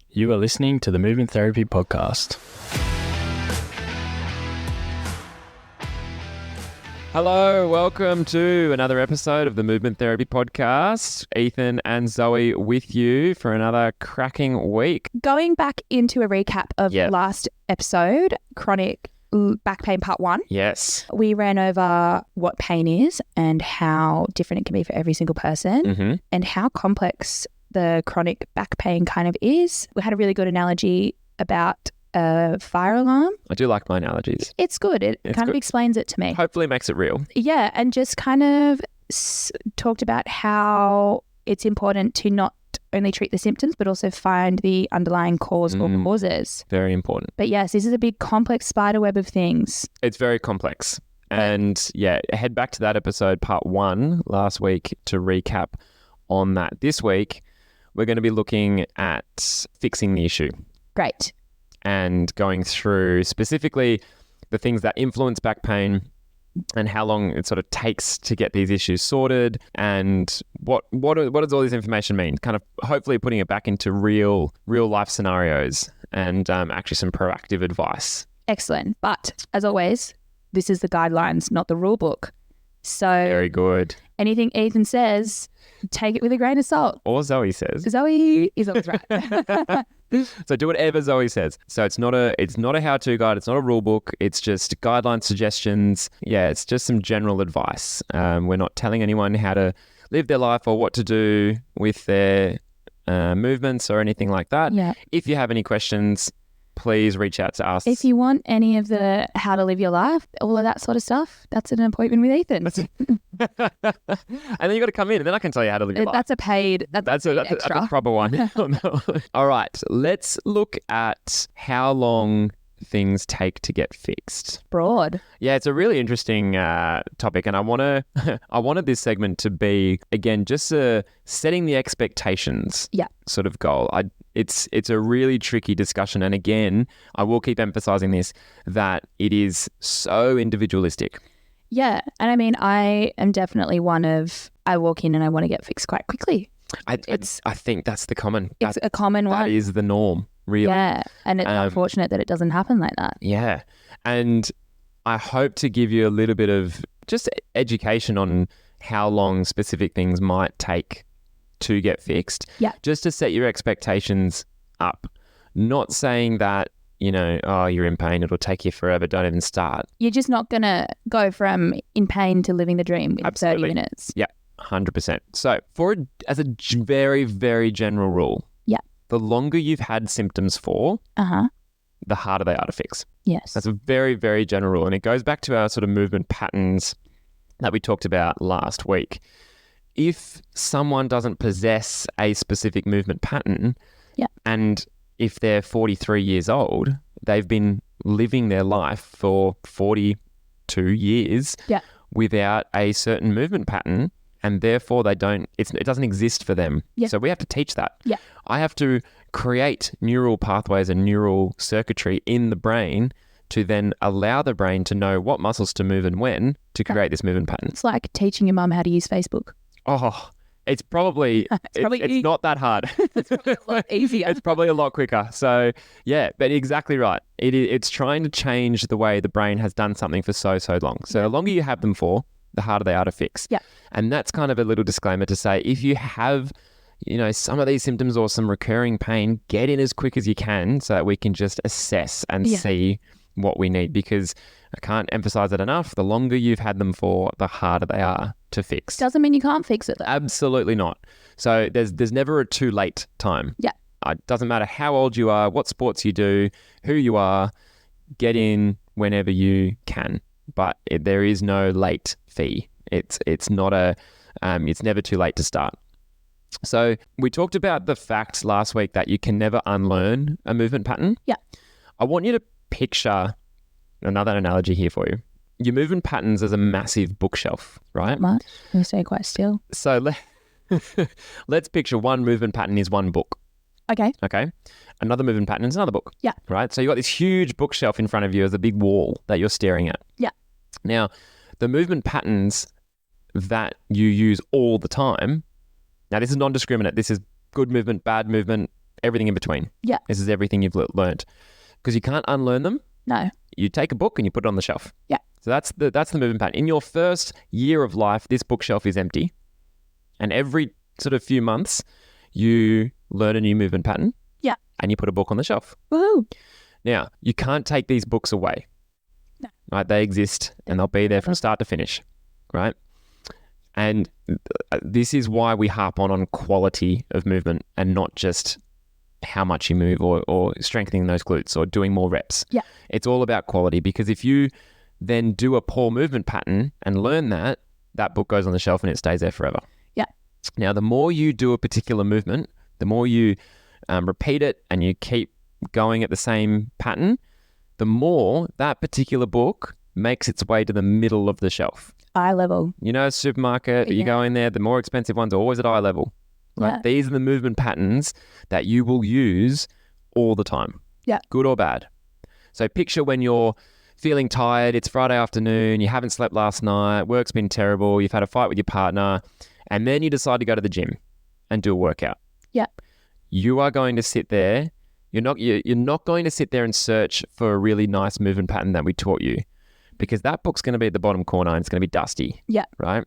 You are listening to the Movement Therapy Podcast. Hello, welcome to another episode of the Movement Therapy Podcast. Ethan and Zoe with you for another cracking week. Going back into a recap of last episode, chronic back pain part 1. Yes. We ran over what pain is and how different it can be for every single person and how complex the chronic back pain kind of is. We had a really good analogy about a fire alarm. I do like my analogies. It's good. It kind of explains it to me. Hopefully it makes it real. Yeah, and just kind of talked about how it's important to not only treat the symptoms but also find the underlying cause or causes. Very important. But yes, this is a big complex spider web of things. It's very complex. And head back to that episode, part 1, last week to recap on that. This week, we're going to be looking at fixing the issue. Great. And going through specifically the things that influence back pain and how long it sort of takes to get these issues sorted and what does all this information mean? Kind of hopefully putting it back into real life scenarios and actually some proactive advice. Excellent. But as always, this is the guidelines, not the rule book. So very good. Anything Ethan says, take it with a grain of salt. Or Zoe says. Zoe is always right. So do whatever Zoe says. So it's not a how-to guide. It's not a rule book. It's just guideline suggestions. Yeah, it's just some general advice. We're not telling anyone how to live their life or what to do with their movements or anything like that. Yeah. If you have any questions, please reach out to us. If you want any of the how to live your life, all of that sort of stuff, that's an appointment with Ethan. And then you got to come in and then I can tell you how to live your life. That's a paid extra. That's a proper one. All right, let's look at how long things take to get fixed. Broad. Yeah, it's a really interesting topic, and I wanted this segment to be, again, just setting the expectations sort of goal. It's a really tricky discussion, and again, I will keep emphasizing this, that it is so individualistic. Yeah, and I mean, I am definitely I walk in and I want to get fixed quite quickly. I think that's the common. It's a common one. That is the norm, really. Yeah, and it's unfortunate that it doesn't happen like that. Yeah, and I hope to give you a little bit of just education on how long specific things might take to get fixed. Yeah. Just to set your expectations up. Not saying that, you're in pain, it'll take you forever, don't even start. You're just not going to go from in pain to living the dream in 30 minutes. Yeah, 100%. So as a very, very general rule, the longer you've had symptoms for, the harder they are to fix. Yes. That's a very, very general rule. And it goes back to our sort of movement patterns that we talked about last week. If someone doesn't possess a specific movement pattern, and if they're 43 years old, they've been living their life for 42 years without a certain movement pattern, and therefore it doesn't exist for them. Yeah. So we have to teach that. Yeah. I have to create neural pathways and neural circuitry in the brain to then allow the brain to know what muscles to move and when to create this movement pattern. It's like teaching your mum how to use Facebook. Oh, it's probably it's not that hard. It's probably a lot easier. It's probably a lot quicker. So yeah, but exactly right. It's trying to change the way the brain has done something for so long. So the longer you have them for, the harder they are to fix. Yeah. And that's kind of a little disclaimer to say, if you have, some of these symptoms or some recurring pain, get in as quick as you can so that we can just assess and see what we need, because I can't emphasize it enough. The longer you've had them for, the harder they are to fix. Doesn't mean you can't fix it though. Absolutely not. So there's never a too late time. Yeah. It doesn't matter how old you are, what sports you do, who you are, get in whenever you can. But there is no late fee. It's not it's never too late to start. So we talked about the fact last week that you can never unlearn a movement pattern. Yeah. I want you to picture another analogy here for you. Your movement patterns as a massive bookshelf, right? Much. You stay quite still. So let's picture one movement pattern is one book. Okay. Okay. Another movement pattern is another book. Yeah. Right. So you got this huge bookshelf in front of you as a big wall that you're staring at. Yeah. Now, the movement patterns that you use all the time. Now, this is non-discriminate. This is good movement, bad movement, everything in between. Yeah. This is everything you've learned. Because you can't unlearn them. No. You take a book and you put it on the shelf. Yeah. So that's the movement pattern. In your first year of life, this bookshelf is empty. And every sort of few months, you learn a new movement pattern. Yeah. And you put a book on the shelf. Woohoo. Now, you can't take these books away. No. Right? They exist and they'll be there from start to finish. Right? And this is why we harp on quality of movement and not just how much you move or strengthening those glutes or doing more reps. Yeah. It's all about quality, because if you then do a poor movement pattern and learn that book goes on the shelf and it stays there forever. Yeah. Now, the more you do a particular movement, the more you repeat it and you keep going at the same pattern, the more that particular book makes its way to the middle of the shelf. Eye level. You know, supermarket, you go in there, the more expensive ones are always at eye level. Right? Yeah. These are the movement patterns that you will use all the time. Yeah. Good or bad. So picture when you're feeling tired, it's Friday afternoon, you haven't slept last night, work's been terrible, you've had a fight with your partner, and then you decide to go to the gym and do a workout. Yeah. You are going to sit there. You're not going to sit there and search for a really nice movement pattern that we taught you, because that book's going to be at the bottom corner and it's going to be dusty. Yeah. Right?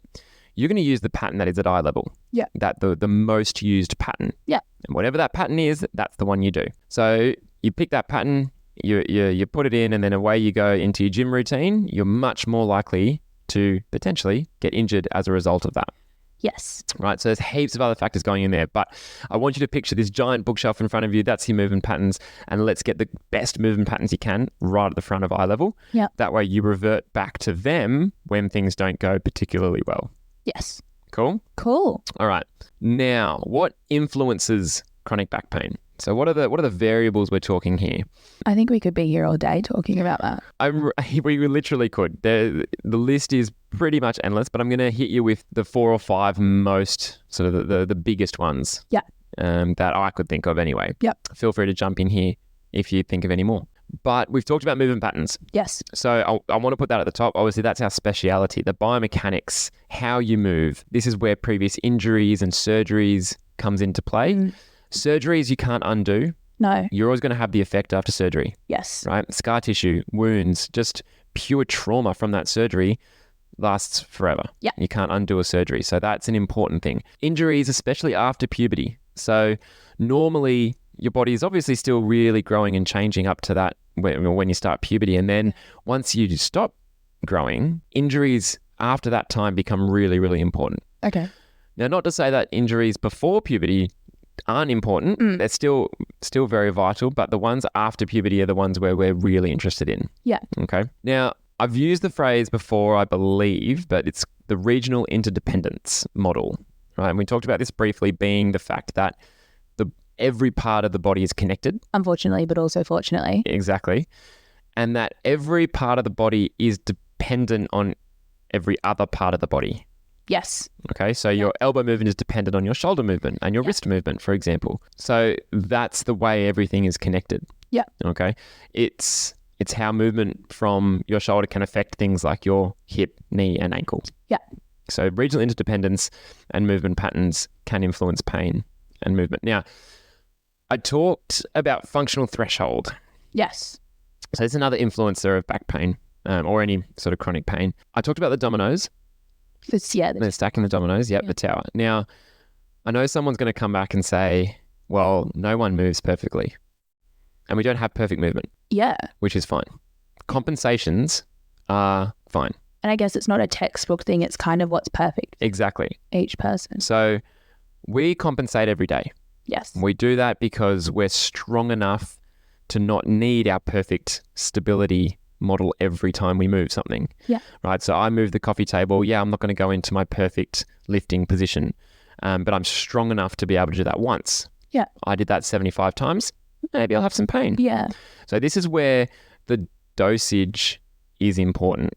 You're going to use the pattern that is at eye level. Yeah. That the most used pattern. Yeah. And whatever that pattern is, that's the one you do. So you pick that pattern, you put it in, and then away you go into your gym routine. You're much more likely to potentially get injured as a result of that. Yes. Right. So there's heaps of other factors going in there, but I want you to picture this giant bookshelf in front of you. That's your movement patterns, and let's get the best movement patterns you can right at the front of eye level. Yeah. That way you revert back to them when things don't go particularly well. Yes. Cool? Cool. All right. Now, what influences chronic back pain? So what are the variables we're talking here? I think we could be here all day talking about that. We literally could. The list is pretty much endless, but I'm going to hit you with the 4 or 5 most sort of the biggest ones. Yeah. That I could think of anyway. Yep. Feel free to jump in here if you think of any more. But we've talked about movement patterns. Yes. So I want to put that at the top. Obviously, that's our speciality, the biomechanics, how you move. This is where previous injuries and surgeries comes into play. Surgeries you can't undo. No. You're always going to have the effect after surgery, Yes. right? Scar tissue, wounds, just pure trauma from that surgery lasts forever. Yeah. You can't undo a surgery. So that's an important thing. Injuries, especially after puberty. So normally your body is obviously still really growing and changing up to that when you start puberty. And then once you stop growing, injuries after that time become really, really important. Okay. Now, not to say that injuries before puberty aren't important. They're still very vital, but the ones after puberty are the ones where we're really interested in. Yeah. Okay. Now, I've used the phrase before, I believe, but it's the regional interdependence model, right? And we talked about this briefly, being the fact that every part of the body is connected. Unfortunately, but also fortunately. Exactly. And that every part of the body is dependent on every other part of the body. Yes. Okay, so your elbow movement is dependent on your shoulder movement and your wrist movement, for example. So that's the way everything is connected. Yeah. Okay. It's how movement from your shoulder can affect things like your hip, knee, and ankle. Yeah. So regional interdependence and movement patterns can influence pain and movement. Now, I talked about functional threshold. Yes. So it's another influencer of back pain or any sort of chronic pain. I talked about the dominoes. They're stacking the dominoes. Yep, Yeah. the tower. Now, I know someone's going to come back and say, well, no one moves perfectly. And we don't have perfect movement, Yeah. which is fine. Compensations are fine. And I guess it's not a textbook thing. It's kind of what's perfect Exactly. each person. So we compensate every day. Yes. We do that because we're strong enough to not need our perfect stability model every time we move something. Yeah. Right. So I move the coffee table. Yeah, I'm not going to go into my perfect lifting position, but I'm strong enough to be able to do that once. Yeah. I did that 75 times. Maybe I'll have some pain. Yeah. So this is where the dosage is important.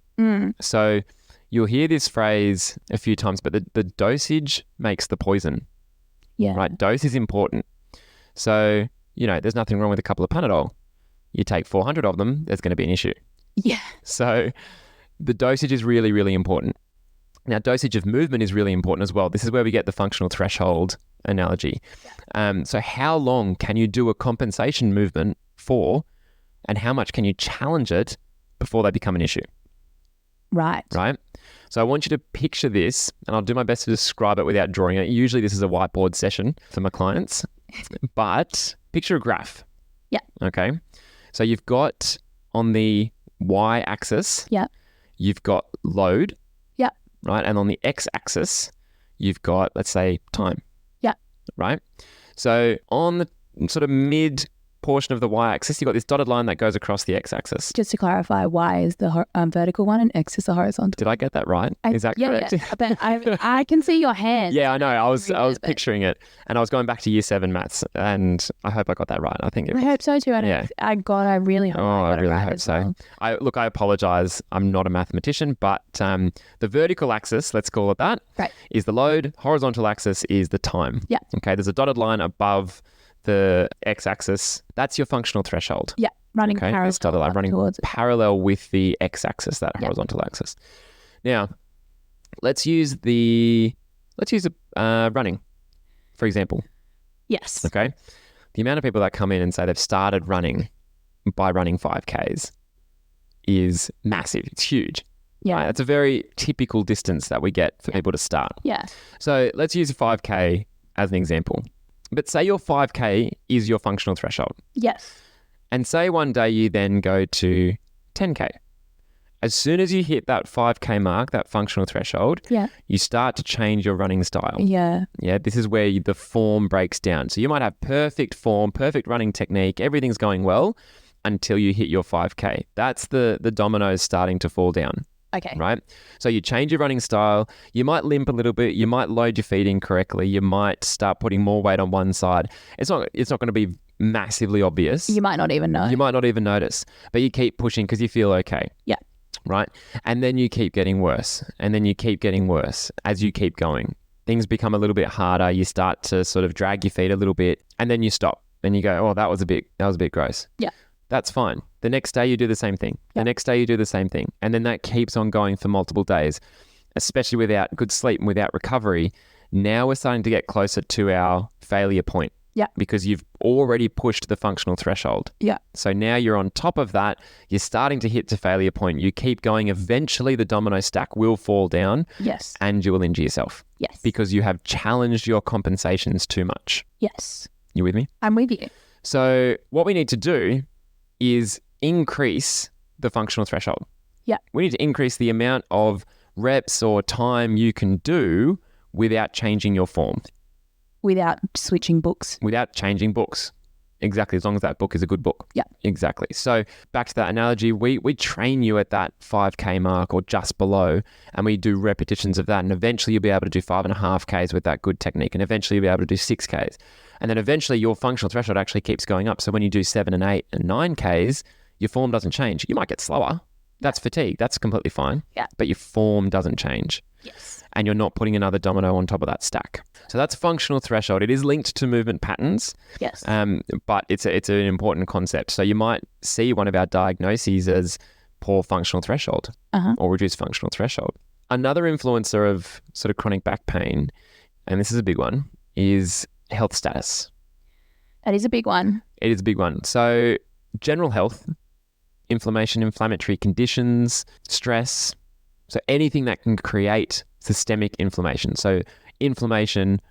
So you'll hear this phrase a few times, but the dosage makes the poison. Yeah. Right? Dose is important. So, there's nothing wrong with a couple of Panadol. You take 400 of them, there's going to be an issue. Yeah. So the dosage is really, really important. Now, dosage of movement is really important as well. This is where we get the functional threshold analogy. So how long can you do a compensation movement for, and how much can you challenge it before they become an issue? Right. Right? So I want you to picture this, and I'll do my best to describe it without drawing it. Usually this is a whiteboard session for my clients, but picture a graph. Yeah. Okay. So you've got on the y-axis, Yeah. you've got load. Yeah. Right? And on the x-axis, you've got, let's say, time. Yeah. Right? So on the sort of mid portion of the y-axis, you've got this dotted line that goes across the x-axis. Just to clarify, Y is the vertical one and X is the horizontal. Did I get that right? Is that correct? Yeah. But I can see your hand. Yeah, I know. I was But- picturing it, and I was going back to year 7 maths, and I hope I got that right. I think it I was. hope so too. Yeah. I really hope. Oh, I I got it really right hope as so. well. I apologize. I'm not a mathematician, but the vertical axis, let's call it that, Right. is the load. Horizontal axis is the time. Yeah. Okay. There's a dotted line above the x-axis. That's your functional threshold. Yeah, running Okay. parallel It's dotted line up running towards it. parallel with the x-axis, that Yeah. horizontal axis. Now, let's use running, for example. Yes. Okay. The amount of people that come in and say they've started running by running 5Ks is massive. It's huge. Yeah. Right? It's a very typical distance that we get for people to start. Yeah. So let's use a 5K as an example. But say your 5K is your functional threshold. Yes. And say one day you then go to 10K. As soon as you hit that 5K mark, that functional threshold, Yeah. you start to change your running style. Yeah. Yeah, this is where the form breaks down. So you might have perfect form, perfect running technique, everything's going well until you hit your 5K. That's the dominoes starting to fall down, Okay. right? So you change your running style. You might limp a little bit. You might load your feet incorrectly. You might start putting more weight on one side. It's not going to be massively obvious. You might not even know. You might not even notice, but you keep pushing because you feel okay. Yeah. Right. And then you keep getting worse. And then you keep getting worse as you keep going. Things become a little bit harder. You start to sort of drag your feet a little bit, and then you stop and you go, oh, that was a bit gross. Yeah. That's fine. The next day you do the same thing. Yeah. The next day you do the same thing. And then that keeps on going for multiple days, especially without good sleep and without recovery. Now we're starting to get closer to our failure point. Yeah. Because you've already pushed the functional threshold. Yeah. So now you're on top of that. You're starting to hit the failure point. You keep going. Eventually the domino stack will fall down Yes. and you will injure yourself Yes. because you have challenged your compensations too much. Yes. You with me? I'm with you. So what we need to do is increase the functional threshold. Yeah. We need to increase the amount of reps or time you can do without changing your form, Without switching books. without changing books. Exactly, as long as that book is a good book. Yeah. Exactly. So back to that analogy, we train you at that 5K mark or just below, and we do repetitions of that. And eventually you'll be able to do 5.5Ks with that good technique. And eventually you'll be able to do 6Ks. And then eventually your functional threshold actually keeps going up. So when you do 7 and 8 and 9Ks, your form doesn't change. You might get slower. That's fatigue. That's completely fine. Yeah. But your form doesn't change. Yes. And you're not putting another domino on top of that stack. So that's functional threshold. It is linked to movement patterns, Yes. but it's an important concept. So you might see one of our diagnoses as poor functional threshold Uh-huh. or reduced functional threshold. Another influencer of sort of chronic back pain, and this is a big one, is health status. That is a big one. It is a big one. So general health, inflammation, inflammatory conditions, stress, so anything that can create systemic inflammation. So inflammation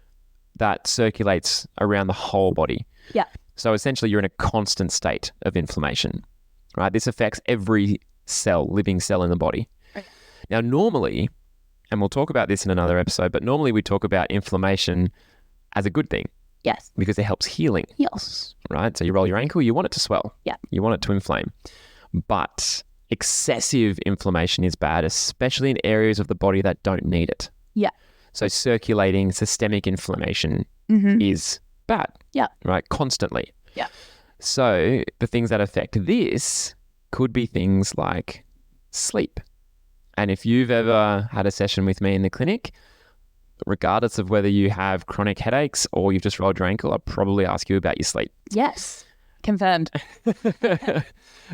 that circulates around the whole body. Yeah. So essentially you're in a constant state of inflammation, right? This affects every cell, living cell in the body. Okay. Now, normally, and we'll talk about this in another episode, but normally we talk about inflammation as a good thing Yes. because it helps healing, Yes. right? So you roll your ankle, you want it to swell. Yeah. You want it to inflame. But excessive inflammation is bad, especially in areas of the body that don't need it. Yeah. So circulating systemic inflammation Mm-hmm. is bad. Yeah. Right? Constantly. Yeah. So the things that affect this could be things like sleep. And if you've ever had a session with me in the clinic, regardless of whether you have chronic headaches or you've just rolled your ankle, I'll probably ask you about your sleep. Yes. Confirmed.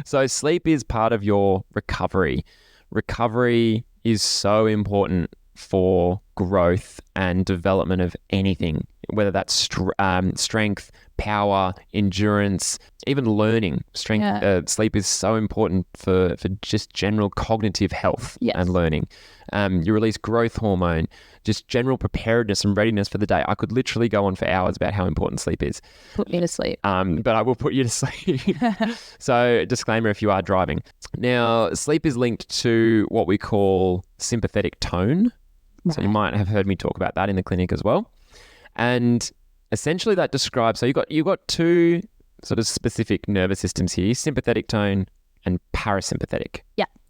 So sleep is part of your recovery. Recovery is so important for growth and development of anything, whether that's strength, power, endurance, even learning. Sleep is so important for just general cognitive health and learning. You release growth hormone, just general preparedness and readiness for the day. I could literally go on for hours about how important sleep is. Put me to sleep. But I will put you to sleep. So, disclaimer if you are driving. Now, sleep is linked to what we call sympathetic tone. Right. So you might have heard me talk about that in the clinic as well. And essentially that describes, so you've got two sort of specific nervous systems here, sympathetic tone and parasympathetic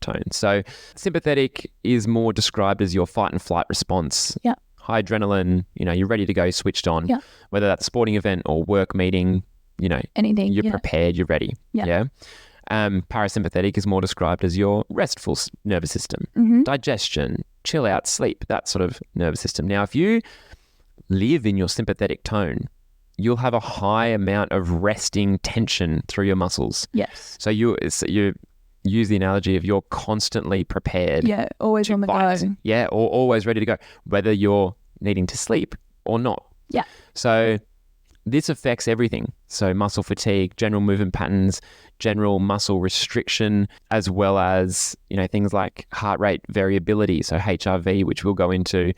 tone. So sympathetic is more described as your fight and flight response. Yeah. High adrenaline, you're ready to go, switched on. Yeah. Whether that's a sporting event or work meeting, anything. You're prepared, you're ready. Yeah. Parasympathetic is more described as your restful nervous system, digestion, chill out, sleep, that sort of nervous system. Now, if you live in your sympathetic tone, you'll have a high amount of resting tension through your muscles. Yes. So you use the analogy of you're constantly prepared. Yeah, always on the go. Yeah, or always ready to go, whether you're needing to sleep or not. Yeah. So this affects everything. So muscle fatigue, general movement patterns, general muscle restriction, as well as, things like heart rate variability. So HRV, which we'll go into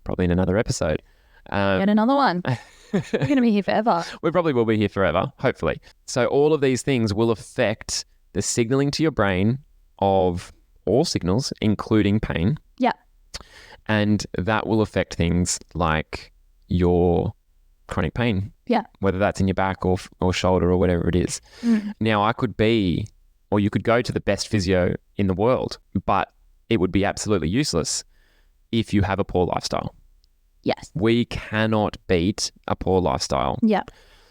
probably in another episode. And another one. We're going to be here forever. We probably will be here forever, hopefully. So all of these things will affect the signaling to your brain of all signals, including pain. Yeah. And that will affect things like your chronic pain. Yeah. Whether that's in your back or shoulder or whatever it is. Now, you could go to the best physio in the world, but it would be absolutely useless if you have a poor lifestyle. Yes. We cannot beat a poor lifestyle. Yeah.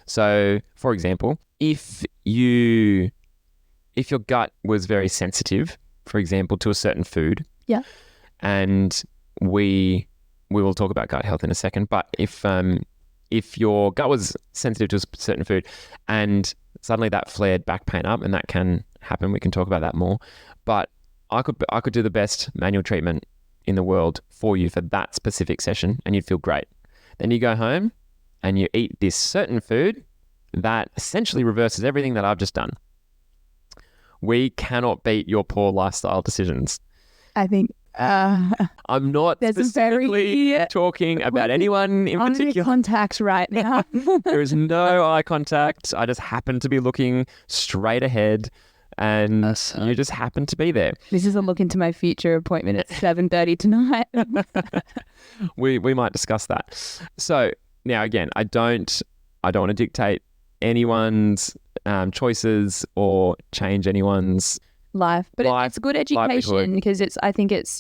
So, for example, if your gut was very sensitive, for example, to a certain food. Yeah. And we will talk about gut health in a second, but if your gut was sensitive to a certain food and suddenly that flared back pain up, and that can happen, we can talk about that more, but I could do the best manual treatment in the world for you for that specific session and you'd feel great. Then you go home and you eat this certain food that essentially reverses everything that I've just done. We cannot beat your poor lifestyle decisions. I think I'm not specifically talking about anyone in particular. Eye contact right now. There is no eye contact. I just happen to be looking straight ahead and you just happen to be there. This is a look into my future appointment at 7:30 tonight. We might discuss that. So now again, I don't want to dictate anyone's choices or change anyone's life, but it's good education because I think it's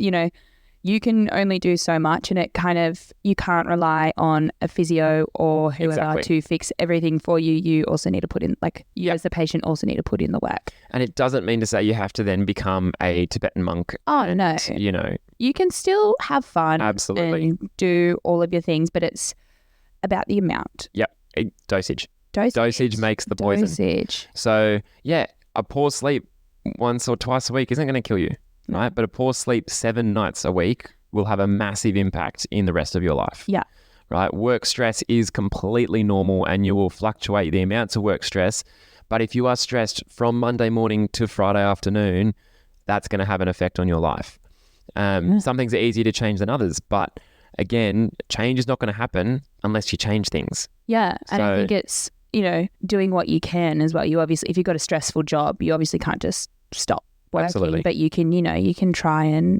you can only do so much, and you can't rely on a physio or whoever to fix everything for you. You also need to put in, as the patient also need to put in the work. And it doesn't mean to say you have to then become a Tibetan monk. Oh, no. You can still have fun. Absolutely. And do all of your things, but it's about the amount. Yep. Dosage makes the poison. Dosage. So, a poor sleep once or twice a week isn't going to kill you, right? But a poor sleep 7 nights a week will have a massive impact in the rest of your life. Yeah. Right? Work stress is completely normal and you will fluctuate the amounts of work stress. But if you are stressed from Monday morning to Friday afternoon, that's going to have an effect on your life. Some things are easier to change than others, but again, change is not going to happen unless you change things. Yeah. And I think it's, doing what you can as well. You obviously, if you've got a stressful job, you obviously can't just stop working. Absolutely. But you can, you can try and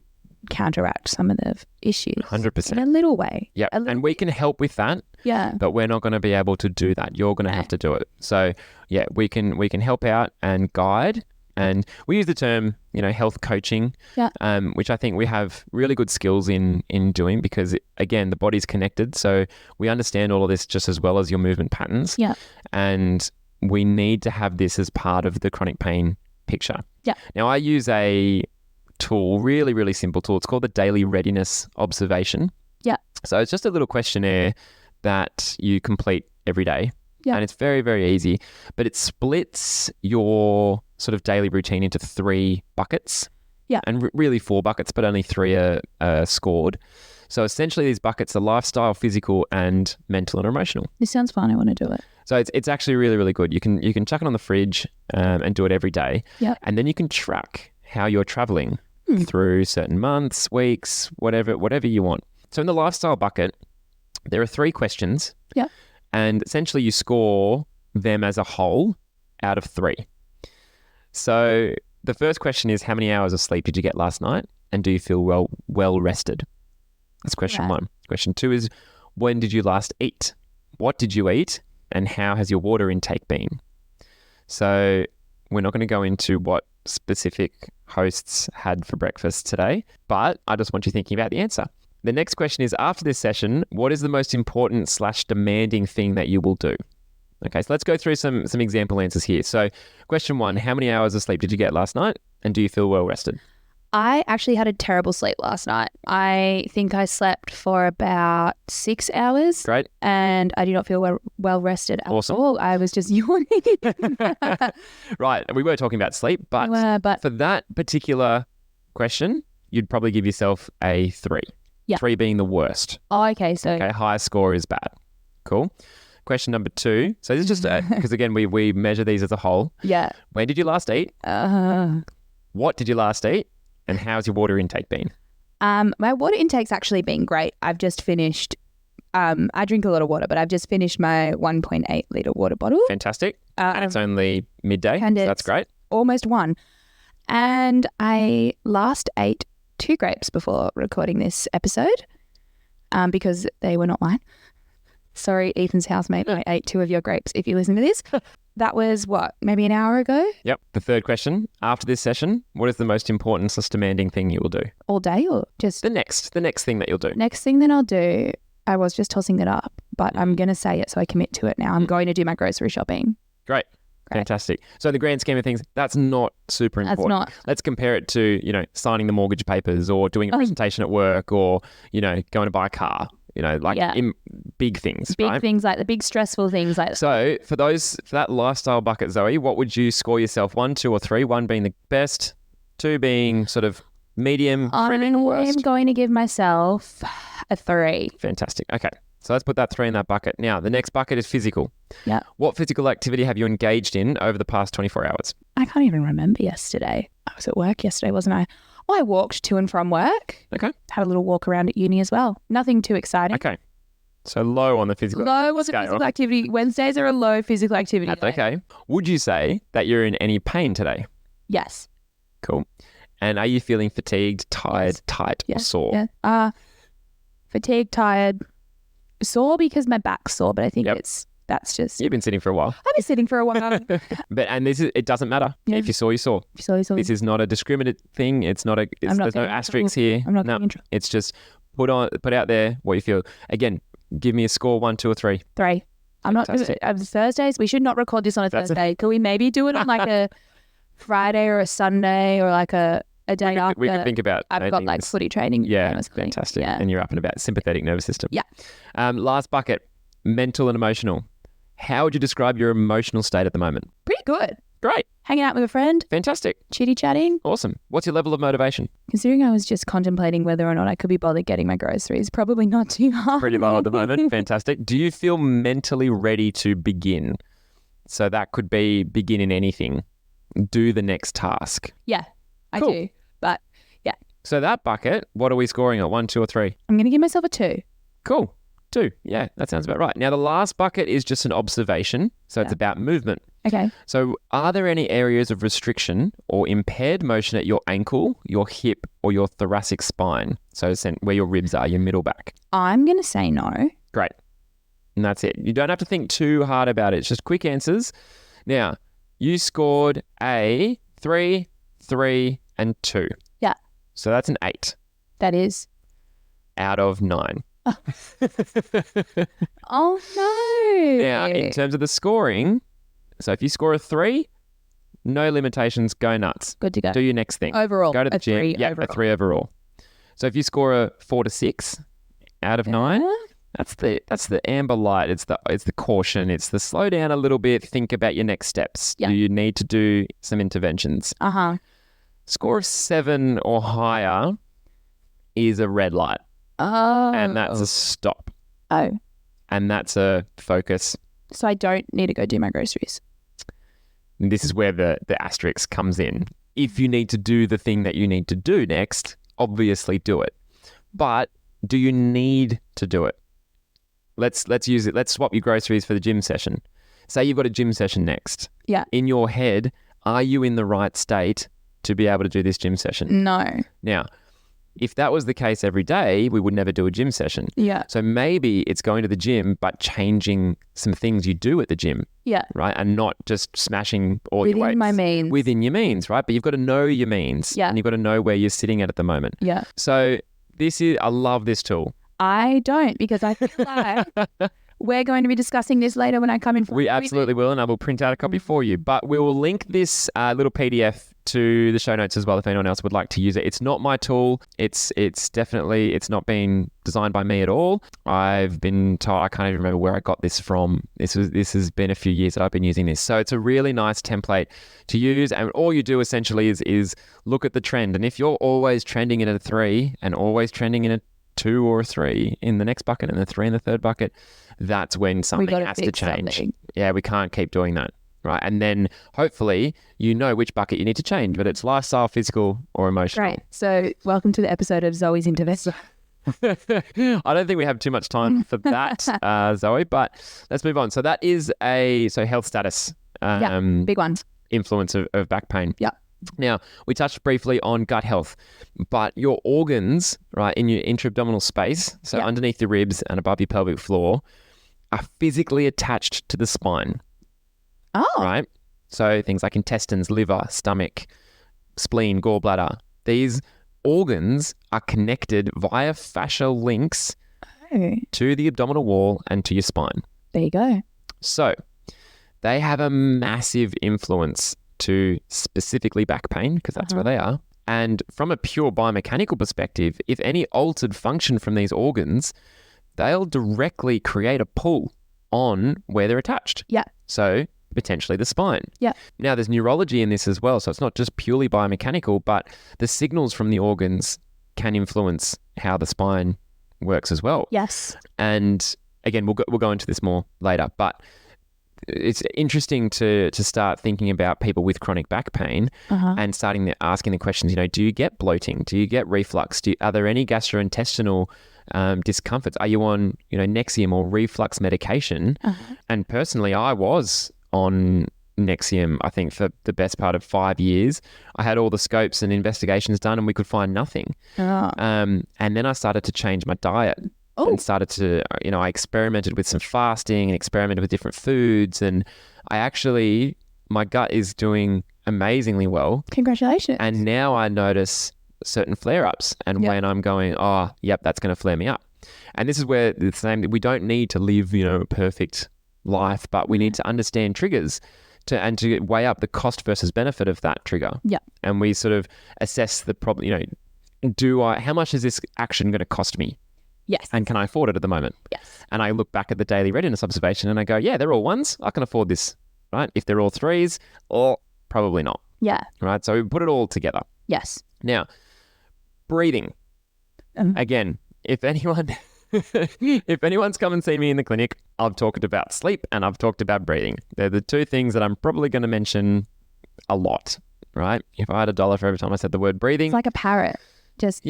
counteract some of the issues. 100%. In a little way. Yeah. And we can help with that. Yeah. But we're not going to be able to do that. You're going to have to do it. So we can help out and guide. And we use the term, health coaching, which I think we have really good skills in doing because, again, the body's connected. So we understand all of this just as well as your movement patterns. Yeah. And we need to have this as part of the chronic pain picture. Yeah. Now, I use a tool, really, really simple tool. It's called the Daily Readiness Observation. Yeah. So it's just a little questionnaire that you complete every day. Yeah. And it's very, very easy, but it splits your sort of daily routine into 3 buckets. Yeah. And really 4 buckets, but only 3 are scored. So essentially these buckets are lifestyle, physical, and mental and emotional. This sounds fun. I want to do it. So it's actually really, really good. You can chuck it on the fridge and do it every day. Yep. And then you can track how you're traveling through certain months, weeks, whatever you want. So in the lifestyle bucket, there are 3 questions. Yep. And essentially you score them as a whole out of 3. So the first question is, how many hours of sleep did you get last night? And do you feel well rested? That's question Right. 1. Question 2 is, when did you last eat? What did you eat? And how has your water intake been? So we're not going to go into what specific hosts had for breakfast today, but I just want you thinking about the answer. The next question is, after this session, what is the most important / demanding thing that you will do? Okay, so let's go through some example answers here. So question 1, how many hours of sleep did you get last night? And do you feel well rested? I actually had a terrible sleep last night. I think I slept for about 6 hours. Great. And I do not feel well rested at Awesome. all. I was just yawning. Right. We were talking about sleep, but But for that particular question, you'd probably give yourself a 3. Yeah. 3 being the worst. oh, okay. So Okay, highest score is bad. Cool. Question number 2. So this is just because again we measure these as a whole. yeah. When did you last eat? What did you last eat? And how's your water intake been? My water intake's actually been great. I've just finished. I drink a lot of water, but I've just finished my 1.8 litre water bottle. Fantastic. And it's only midday. and So that's it's great. Almost 1. And I last ate 2 grapes before recording this episode because they were not mine. Sorry, Ethan's housemate. I ate 2 of your grapes if you listen to this. That was what, maybe an hour ago? Yep. The third question. After this session, what is the most important / demanding thing you will do? All day or just The next thing that you'll do. next thing that I'll do? I was just tossing it up, but I'm going to say it so I commit to it now. I'm going to do my grocery shopping. Great. Great. Fantastic. So in the grand scheme of things, that's not super That's important. not. Let's compare it to, signing the mortgage papers or doing a Oh. presentation at work or, going to buy a car, Yeah. in big things, Big right? things like the big stressful things like that. So for that lifestyle bucket, Zoe, what would you score yourself? 1, 2, or 3? 1 being the best, 2 being sort of medium, I'm worst. going to give myself a 3. Fantastic. Okay. So let's put that 3 in that bucket. Now, the next bucket is physical. Yeah. What physical activity have you engaged in over the past 24 hours? I can't even remember yesterday. I was at work yesterday, wasn't I? Oh, I walked to and from work. Okay. Had a little walk around at uni as well. Nothing too exciting. Okay. So low on the physical. Low was a scale. physical activity. Wednesdays are a low physical activity. That's day. okay. Would you say that you're in any pain today? Yes. Cool. And are you feeling fatigued, tired, Yes. tight, or Yeah. sore? Yeah. Fatigued, tired, sore because my back's sore, but I think Yep. that's just. You've been sitting for a while. I've been sitting for a while. And it doesn't matter. Yeah. If you saw, you saw. so This is not a discriminate thing. It's not I'm not there's no getting in asterisks trouble. here. I'm not No, getting in trouble. it's just put out there what you feel. Again, give me a score, 1, 2, or 3. 3. I'm not. Fantastic. Thursdays. We should not record this on a That's Thursday. Could we maybe do it on like a Friday or a Sunday or like a day after? We can think about I've got making like this- footy training. Yeah, honestly. fantastic. Yeah. And you're up and about. Sympathetic nervous system. Yeah. Last bucket, mental and emotional. How would you describe your emotional state at the moment? Pretty good. Great. Hanging out with a friend, Fantastic. chitty chatting. Awesome. What's your level of motivation? Considering I was just contemplating whether or not I could be bothered getting my groceries, probably not too hard. Pretty low at the moment. Fantastic. Do you feel mentally ready to begin? So that could be begin in anything. Do the next task. Yeah, I Cool. do. But So that bucket, what are we scoring at? 1, 2, or 3? I'm going to give myself a 2. Cool. 2. Yeah, that sounds about right. Now, the last bucket is just an observation. So it's Yeah. about movement. Okay. So are there any areas of restriction or impaired motion at your ankle, your hip, or your thoracic spine? So where your ribs are, your middle back. I'm going to say no. Great. And that's it. You don't have to think too hard about it. It's just quick answers. Now, you scored a 3, 3, and 2. Yeah. So that's an 8 That is. out of 9. Oh, no. Now, in terms of the scoring, so if you score a 3, no limitations, go nuts. Good to go. Do your next thing. Overall. Go to the a gym. 3 Yeah, overall. a 3 overall. So if you score a 4 to 6 out of 9, that's the amber light. It's the caution. It's the slow down a little bit. Think about your next steps. Yeah. Do you need to do some interventions? Uh-huh. Score of 7 or higher is a red light. Oh. And that's a stop. Oh. And that's a focus. So I don't need to go do my groceries. And this is where the asterisk comes in. If you need to do the thing that you need to do next, obviously do it. But do you need to do it? Let's use it. Let's swap your groceries for the gym session. Say you've got a gym session next. Yeah. In your head, are you in the right state to be able to do this gym session? No. Now, if that was the case every day, we would never do a gym session. Yeah. So maybe it's going to the gym, but changing some things you do at the gym, Yeah. right? And not just smashing all your weights. Within my means. Within your means, right? But you've got to know your means. Yeah. And you've got to know where you're sitting at the moment. Yeah. So I love this tool. I don't, because I feel like we're going to be discussing this later when I come in. We absolutely will, and I will print out a copy for you. But we will link this little PDF to the show notes as well if anyone else would like to use it. It's not my tool. It's not been designed by me at all. I've been told, I can't even remember where I got this from. This has been a few years that I've been using this. So it's a really nice template to use, and all you do essentially is look at the trend. And if you're always trending in a 3 and always trending in a 2 or a 3 in the next bucket and a 3 in the third bucket, that's when something has to change. Something. Yeah, we can't keep doing that. Right. And then hopefully you know which bucket you need to change, whether it's lifestyle, physical, or emotional. Great. So welcome to the episode of Zoe's Intervention. I don't think we have too much time for that, Zoe, but let's move on. So that is health status Big one. influence of back pain. Yeah. Now, we touched briefly on gut health, but your organs, right, in your intra-abdominal space, so underneath the ribs and above your pelvic floor, are physically attached to the spine. Oh. Right? So things like intestines, liver, stomach, spleen, gallbladder. These organs are connected via fascial links to the abdominal wall and to your spine. There you go. So they have a massive influence to specifically back pain, because that's where they are. And from a pure biomechanical perspective, if any altered function from these organs, they'll directly create a pull on where they're attached. Yeah. So potentially the spine. Yeah. Now there's neurology in this as well. So it's not just purely biomechanical, but the signals from the organs can influence how the spine works as well. Yes. And again, we'll go into this more later, but it's interesting to start thinking about people with chronic back pain and asking the questions, do you get bloating? Do you get reflux? Are there any gastrointestinal discomforts? Are you on, Nexium or reflux medication? And personally, I was on Nexium, I think, for the best part of 5 years. I had all the scopes and investigations done and we could find nothing. And then I started to change my diet. And started to, I experimented with some fasting and experimented with different foods. And my gut is doing amazingly well. Congratulations. And now I notice certain flare-ups. And when I'm going, that's going to flare me up. And this is where the same, we don't need to live, a perfect life, but we need to understand triggers to weigh up the cost versus benefit of that trigger. Yeah. And we sort of assess the problem, how much is this action going to cost me? Yes. And can I afford it at the moment? Yes. And I look back at the daily readiness observation and I go, yeah, they're all 1s. I can afford this, right? If they're all 3s, or probably not. Yeah. Right? So we put it all together. Yes. Now, breathing. Again, if anyone's come and seen me in the clinic, I've talked about sleep and I've talked about breathing. They're the two things that I'm probably going to mention a lot, right? If I had $1 for every time I said the word breathing. It's like a parrot. It's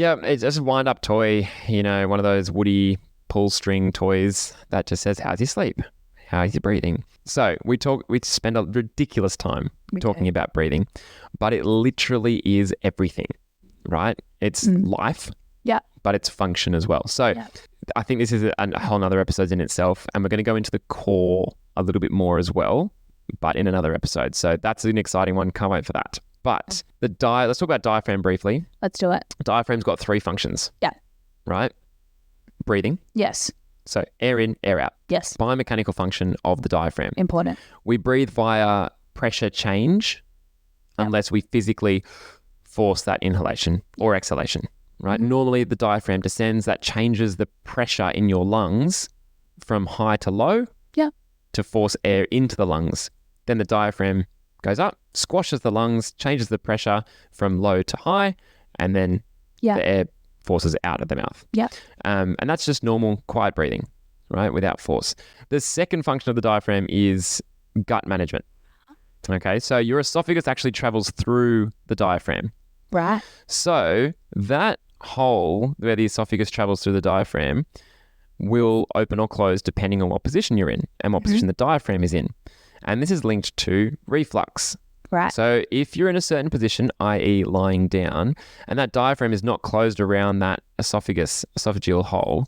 just a wind-up toy, one of those woody pull string toys that just says, how's your sleep? How's your breathing? So we spend a ridiculous time talking about breathing, but it literally is everything, right? It's life, but it's function as well. So I think this is a whole nother episode in itself, and we're going to go into the core a little bit more as well, but in another episode. So that's an exciting one. Can't wait for that. But let's talk about diaphragm briefly. Let's do it. Diaphragm's got 3 functions. Yeah. Right? Breathing. Yes. So air in, air out. Yes. Biomechanical function of the diaphragm. Important. We breathe via pressure change unless we physically force that inhalation or exhalation, right? Normally the diaphragm descends. That changes the pressure in your lungs from high to low to force air into the lungs. Then the diaphragm goes up, squashes the lungs, changes the pressure from low to high, and then the air forces out of the mouth. Yep. And that's just normal, quiet breathing, right? Without force. The second function of the diaphragm is gut management. Okay, so your esophagus actually travels through the diaphragm. Right. So that hole where the esophagus travels through the diaphragm will open or close depending on what position you're in and what position the diaphragm is in. And this is linked to reflux. Right. So if you're in a certain position, i.e. lying down, and that diaphragm is not closed around that esophageal hole,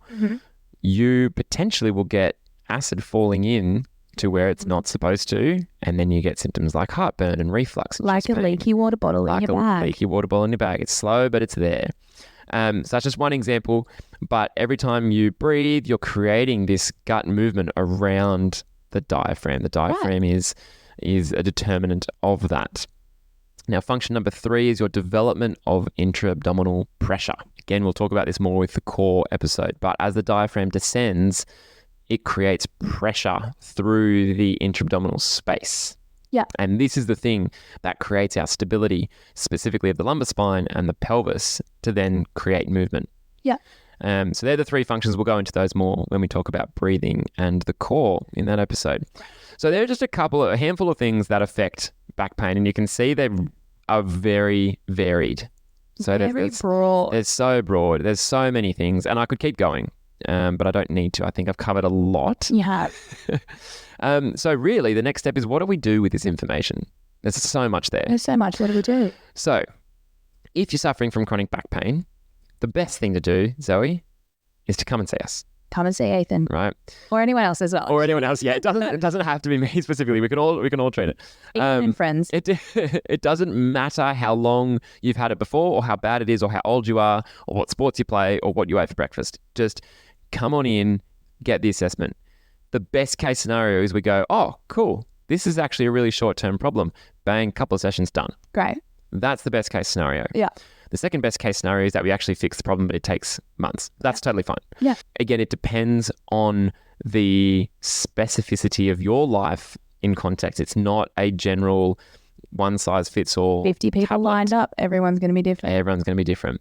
you potentially will get acid falling in to where it's not supposed to, and then you get symptoms like heartburn and reflux. Like a leaky water bottle in your bag. Leaky water bottle in your bag. It's slow, but it's there. So that's just one example. But every time you breathe, you're creating this gut movement around the diaphragm. The diaphragm is a determinant of that. Now, function number 3 is your development of intra-abdominal pressure. Again, we'll talk about this more with the core episode. But as the diaphragm descends, it creates pressure through the intra-abdominal space. Yeah. And this is the thing that creates our stability, specifically of the lumbar spine and the pelvis, to then create movement. Yeah. So they're the 3 functions. We'll go into those more when we talk about breathing and the core in that episode. So there are just a handful of things that affect back pain, and you can see they are very varied. So Very broad. They're so broad. There's so many things, and I could keep going, but I don't need to. I think I've covered a lot. You have. So really, the next step is, what do we do with this information? There's so much there. There's so much. What do we do? So if you're suffering from chronic back pain, the best thing to do, Zoe, is to come and see us, Come and see Ethan. right? Or anyone else as well. Or anyone else. Yeah, it doesn't have to be me specifically. We can all treat it. Ethan and friends. It doesn't matter how long you've had it before, or how bad it is, or how old you are, or what sports you play, or what you ate for breakfast. Just come on in, get the assessment. The best case scenario is we go, oh, cool, this is actually a really short-term problem. Bang, couple of sessions done. Great. That's the best case scenario. Yeah. The second best case scenario is that we actually fix the problem, but it takes months. That's totally fine. Yeah. Again, it depends on the specificity of your life in context. It's not a general one-size-fits-all. 50 people tablet. lined up. Everyone's going to be different. Everyone's going to be different.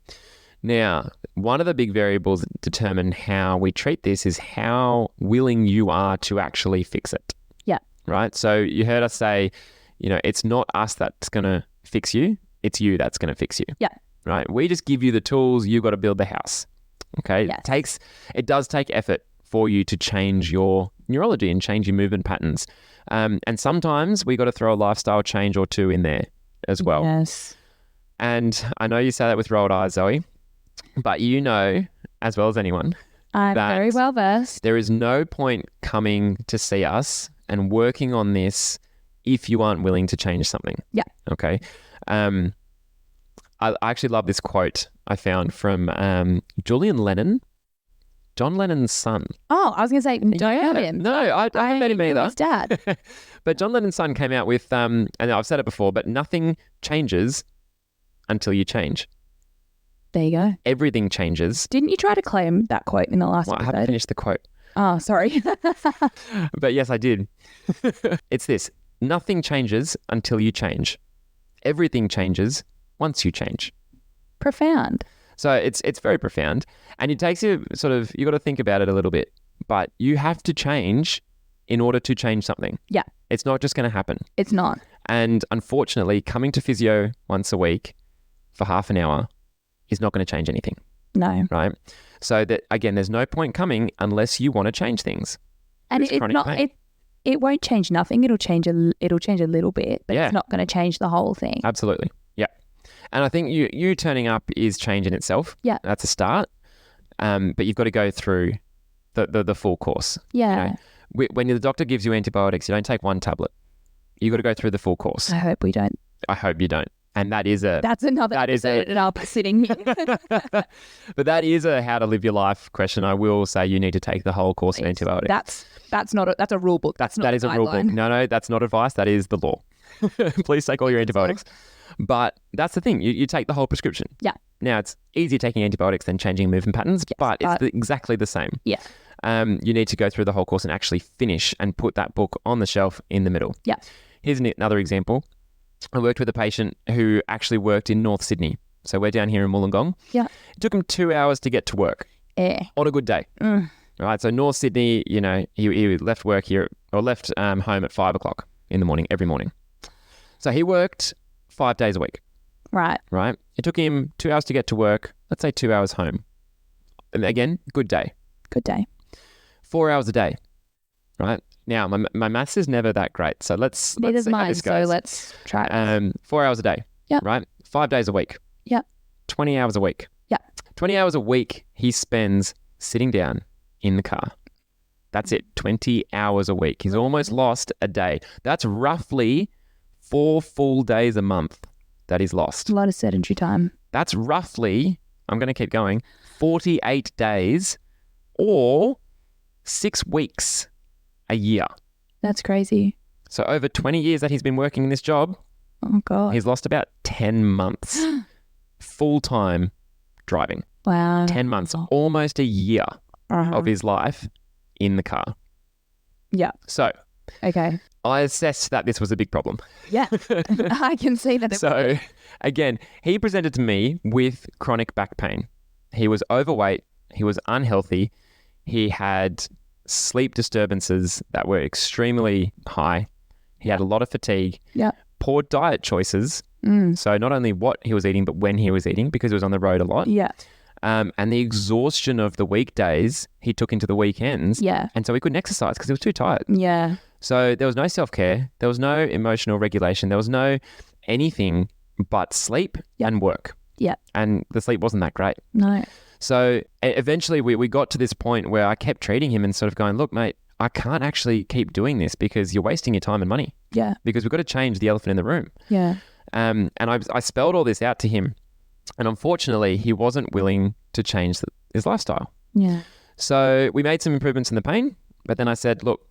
Now, one of the big variables that determine how we treat this is how willing you are to actually fix it. Yeah. Right? So you heard us say, it's not us that's going to fix you. It's you that's going to fix you. Yeah. Right? We just give you the tools. You've got to build the house. Okay? Yes. It does take effort for you to change your neurology and change your movement patterns. And sometimes we got to throw a lifestyle change or two in there as well. Yes. And I know you say that with rolled eyes, Zoe, but you know as well as anyone I'm that very well versed. there is no point coming to see us and working on this if you aren't willing to change something. Yeah. Okay. I actually love this quote I found from Julian Lennon, John Lennon's son. Oh, I was going to say, don't know him. No, I haven't met him either. His dad. But John Lennon's son came out with, and I've said it before, but nothing changes until you change. There you go. Everything changes. Didn't you try to claim that quote in the last Well, I episode? haven't finished the quote. Oh, sorry. But yes, I did. It's this. Nothing changes until you change. Everything changes once you change. Profound. So it's very profound. And it takes you you got to think about it a little bit. But you have to change in order to change something. Yeah. It's not just going to happen. It's not. And unfortunately, coming to physio once a week for half an hour is not going to change anything. No. Right? So that, again, there's no point coming unless you want to change things. And It's it's chronic not. pain. It won't change nothing. It'll change a little bit, but Yeah. it's not going to change the whole thing. Absolutely. Yeah. And I think you turning up is change in itself. Yeah. That's a start. But you've got to go through the full course. Yeah. When the doctor gives you antibiotics, you don't take one tablet. You've got to go through the full course. I hope we don't. I hope you don't. And that is That's another that is episode and I'll be sitting here. but that is a how to live your life question. I will say you need to take the whole course of antibiotics. That's a rule book. That is a rule book. No, that's not advice. That is the law. Please take all your antibiotics. But that's the thing. You take the whole prescription. Yeah. Now, it's easier taking antibiotics than changing movement patterns, but it's exactly the same. Yeah. You need to go through the whole course and actually finish and put that book on the shelf in the middle. Yeah. Here's another example. I worked with a patient who actually worked in North Sydney. So we're down here in Wollongong. Yeah. It took him 2 hours to get to work on a good day. Right. So North Sydney, he left work here or left home at 5 o'clock in the morning, every morning. So he worked 5 days a week. Right. Right. It took him 2 hours to get to work. Let's say 2 hours home. And again, good day. Good day. 4 hours a day. Right. Now, my maths is never that great. So let's Neither's see how mine. this So goes. let's try it. 4 hours a day. Yeah. Right. 5 days a week. Yeah. 20 hours a week. Yeah. 20 hours a week he spends sitting down in the car. That's it. 20 hours a week. He's almost lost a day. That's roughly 4 full days a month that he's lost. A lot of sedentary time. That's roughly, I'm going to keep going, 48 days or 6 weeks a year. That's crazy. So over 20 years that he's been working in this job, Oh, God. he's lost about 10 months full-time driving. Wow. 10 months, almost a year Uh-huh. of his life in the car. Yeah. So Okay. I assessed that this was a big problem. Yeah. I can see that. So again, he presented to me with chronic back pain. He was overweight. He was unhealthy. He had sleep disturbances that were extremely high. He had a lot of fatigue. Yeah. Poor diet choices. So not only what he was eating, but when he was eating, because he was on the road a lot. Yeah. And the exhaustion of the weekdays he took into the weekends. Yeah. And so he couldn't exercise because he was too tired. Yeah. So there was no self-care. There was no emotional regulation. There was no anything but sleep and work. Yeah. And the sleep wasn't that great. No. So eventually we got to this point where I kept treating him and sort of going, look, mate, I can't actually keep doing this because you're wasting your time and money, Yeah. because we've got to change the elephant in the room. Yeah. And I spelled all this out to him. And unfortunately, he wasn't willing to change his lifestyle. Yeah. So we made some improvements in the pain. But then I said, look,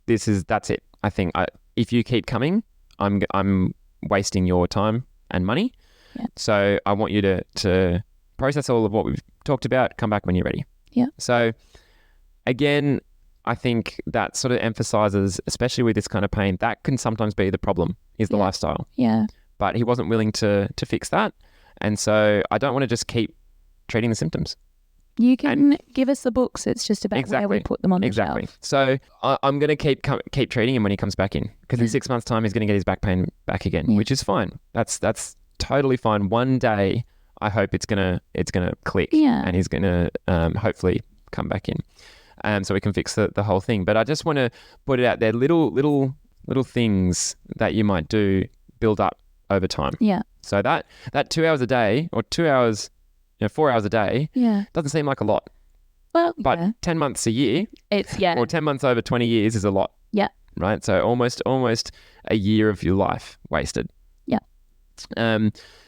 that's it. I think if you keep coming, I'm wasting your time and money. Yeah. So I want you to process all of what we've talked about, come back when you're ready. Yeah. So again, I think that sort of emphasizes, especially with this kind of pain, that can sometimes be the problem, is the lifestyle. Yeah. But he wasn't willing to fix that. And so I don't want to just keep treating the symptoms. You can give us the books. It's just about where we put them on the shelf. So I'm going to keep treating him when he comes back in, because in 6 months' time he's going to get his back pain back again, which is fine. That's totally fine. One day I hope it's gonna click, and he's going to hopefully come back in, so we can fix the whole thing. But I just want to put it out there, little things that you might do build up over time. Yeah. So that 2 hours a day or 2 hours, 4 hours a day, doesn't seem like a lot. Well, but 10 months a year, it's or 10 months over 20 years is a lot. Yeah. Right. So almost a year of your life wasted. Yeah.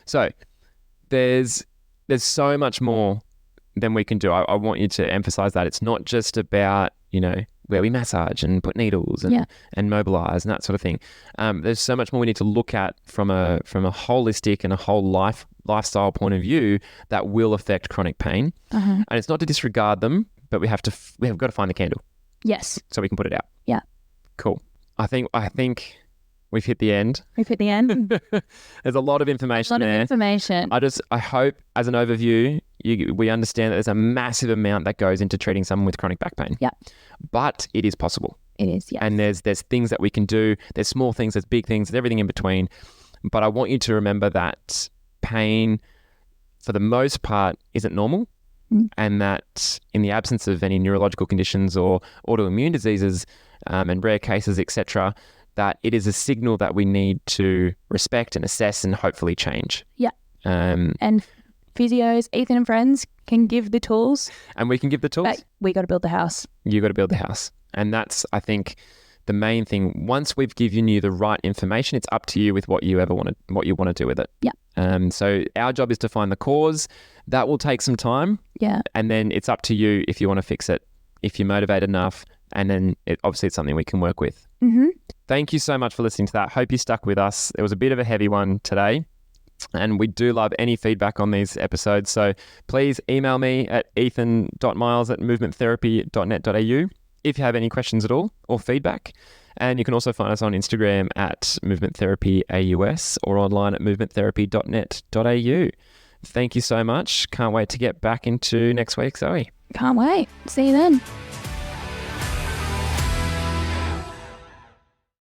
So there's so much more than we can do. I want you to emphasize that it's not just about, where we massage and put needles and mobilize and that sort of thing. There's so much more we need to look at from a holistic and a whole lifestyle point of view that will affect chronic pain. And it's not to disregard them, but we have got to find the candle. Yes. So we can put it out. Yeah. Cool. I think we've hit the end. We've hit the end. There's a lot of information there. I hope as an overview, we understand that there's a massive amount that goes into treating someone with chronic back pain. Yeah. But it is possible. It is, yeah. And there's things that we can do. There's small things, there's big things, there's everything in between. But I want you to remember that pain, for the most part, isn't normal. And that in the absence of any neurological conditions or autoimmune diseases and rare cases, etc., that it is a signal that we need to respect and assess and hopefully change. Yeah. And physios, Ethan and friends can give the tools. And we can give the tools. But we got to build the house. You got to build the house. And that's, I think, the main thing. Once we've given you the right information, it's up to you with what you want to do with it. Yeah. So our job is to find the cause. That will take some time. Yeah. And then it's up to you if you want to fix it, if you're motivated enough. And then obviously it's something we can work with. Mm-hmm. Thank you so much for listening to that. Hope you stuck with us. It was a bit of a heavy one today. And we do love any feedback on these episodes. So please email me at ethan.miles@movementtherapy.net.au if you have any questions at all or feedback. And you can also find us on Instagram at movementtherapyaus or online at movementtherapy.net.au. Thank you so much. Can't wait to get back into next week, Zoe. Can't wait. See you then.